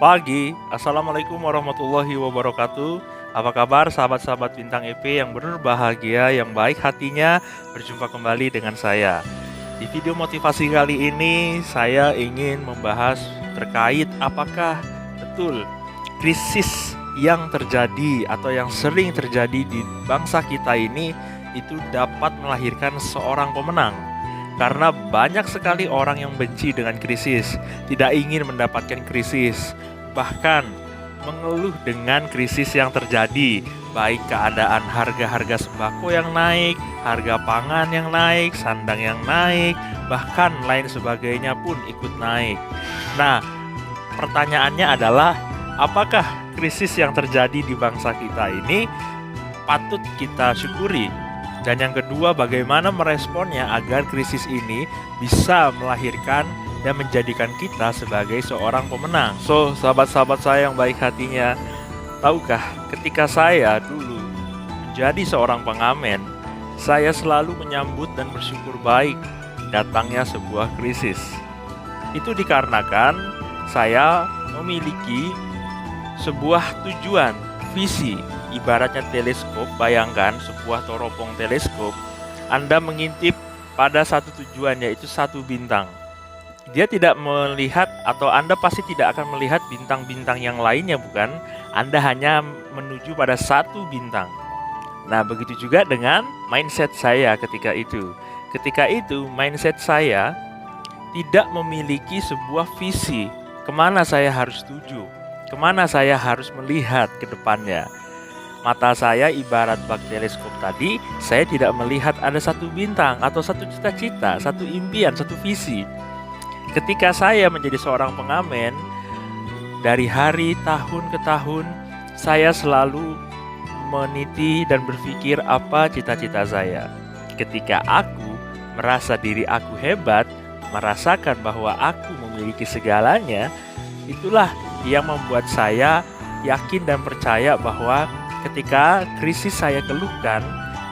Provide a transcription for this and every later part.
Pagi, Assalamualaikum warahmatullahi wabarakatuh. Apa kabar sahabat-sahabat Bintang EP yang berbahagia, yang baik hatinya? Berjumpa kembali dengan saya. Di video motivasi kali ini, saya ingin membahas terkait apakah betul krisis yang terjadi atau yang sering terjadi di bangsa kita ini itu dapat melahirkan seorang pemenang. Karena banyak sekali orang yang benci dengan krisis, tidak ingin mendapatkan krisis, bahkan mengeluh dengan krisis yang terjadi, baik keadaan harga-harga sembako yang naik, harga pangan yang naik, sandang yang naik, bahkan lain sebagainya pun ikut naik. Nah, pertanyaannya adalah, apakah krisis yang terjadi di bangsa kita ini patut kita syukuri? Dan yang kedua, bagaimana meresponnya agar krisis ini bisa melahirkan dan menjadikan kita sebagai seorang pemenang. So, sahabat-sahabat saya yang baik hatinya, tahukah ketika saya dulu menjadi seorang pengamen, saya selalu menyambut dan bersyukur baik datangnya sebuah krisis. Itu dikarenakan saya memiliki sebuah tujuan, visi. Ibaratnya teleskop, bayangkan sebuah teropong teleskop, Anda mengintip pada satu tujuan, yaitu satu bintang. Dia tidak melihat, atau Anda pasti tidak akan melihat bintang-bintang yang lainnya, bukan? Anda hanya menuju pada satu bintang. Nah, begitu juga dengan mindset saya ketika itu. Ketika itu, mindset saya tidak memiliki sebuah visi, kemana saya harus tuju, kemana saya harus melihat ke depannya. Mata saya ibarat bak teleskop tadi, saya tidak melihat ada satu bintang atau satu cita-cita, satu impian, satu visi. Ketika saya menjadi seorang pengamen, dari hari tahun ke tahun, saya selalu meniti dan berpikir apa cita-cita saya. Ketika aku merasa diri aku hebat, merasakan bahwa aku memiliki segalanya, itulah yang membuat saya yakin dan percaya bahwa ketika krisis saya keluhkan,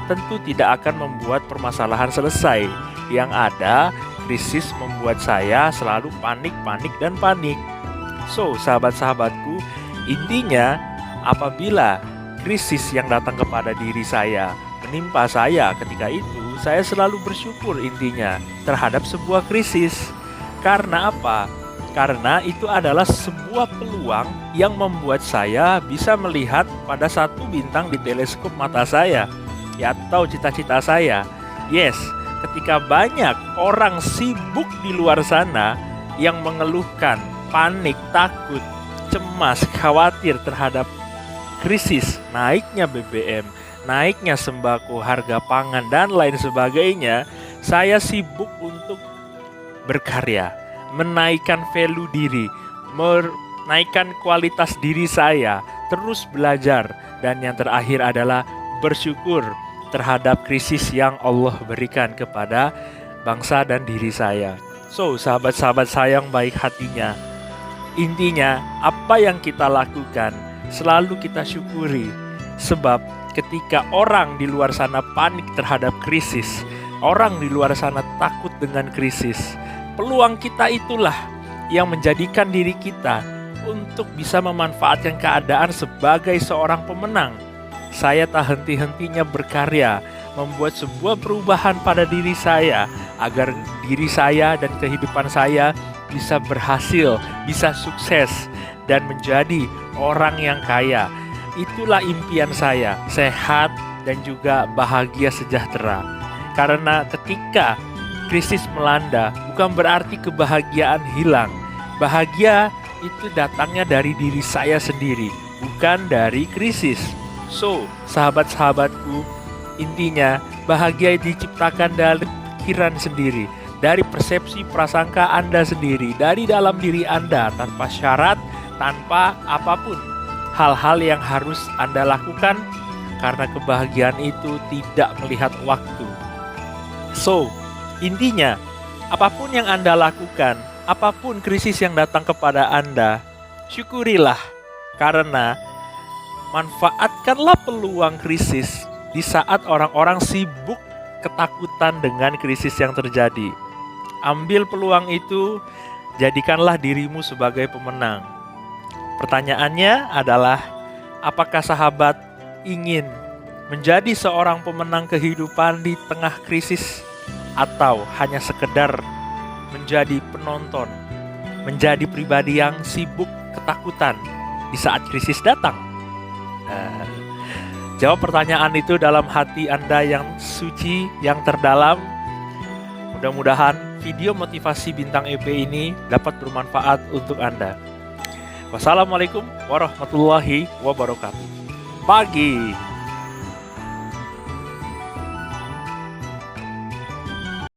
tentu tidak akan membuat permasalahan selesai. Yang ada, krisis membuat saya selalu panik dan panik. So, sahabat-sahabatku, intinya apabila krisis yang datang kepada diri saya menimpa saya ketika itu, saya selalu bersyukur intinya terhadap sebuah krisis. Karena apa? Karena itu adalah sebuah peluang yang membuat saya bisa melihat pada satu bintang di teleskop mata saya, ya, atau cita-cita saya. Yes, ketika banyak orang sibuk di luar sana yang mengeluhkan, panik, takut, cemas, khawatir terhadap krisis, naiknya BBM, naiknya sembako, harga pangan, dan lain sebagainya, saya sibuk untuk berkarya, menaikkan value diri, menaikkan kualitas diri saya, terus belajar, dan yang terakhir adalah bersyukur terhadap krisis yang Allah berikan kepada bangsa dan diri saya. So, sahabat-sahabat saya yang baik hatinya, intinya apa yang kita lakukan selalu kita syukuri. Sebab ketika orang di luar sana panik terhadap krisis, orang di luar sana takut dengan krisis, peluang kita itulah yang menjadikan diri kita untuk bisa memanfaatkan keadaan sebagai seorang pemenang. Saya tak henti-hentinya berkarya, membuat sebuah perubahan pada diri saya, agar diri saya dan kehidupan saya bisa berhasil, bisa sukses, dan menjadi orang yang kaya. Itulah impian saya, sehat dan juga bahagia sejahtera. Karena ketika krisis melanda, bukan berarti kebahagiaan hilang. Bahagia itu datangnya dari diri saya sendiri, bukan dari krisis. So, sahabat-sahabatku, intinya bahagia diciptakan dari pikiran sendiri, dari persepsi prasangka Anda sendiri, dari dalam diri Anda, tanpa syarat, tanpa apapun. Hal-hal yang harus Anda lakukan, karena kebahagiaan itu tidak melihat waktu. So, intinya, apapun yang Anda lakukan, apapun krisis yang datang kepada Anda, syukurilah. Karena manfaatkanlah peluang krisis di saat orang-orang sibuk ketakutan dengan krisis yang terjadi. Ambil peluang itu, jadikanlah dirimu sebagai pemenang. Pertanyaannya adalah, apakah sahabat ingin menjadi seorang pemenang kehidupan di tengah krisis, atau hanya sekedar menjadi penonton, menjadi pribadi yang sibuk ketakutan di saat krisis datang? Jawab pertanyaan itu dalam hati Anda yang suci, yang terdalam. Mudah-mudahan video motivasi Bintang EP ini dapat bermanfaat untuk Anda. Wassalamualaikum warahmatullahi wabarakatuh. Pagi.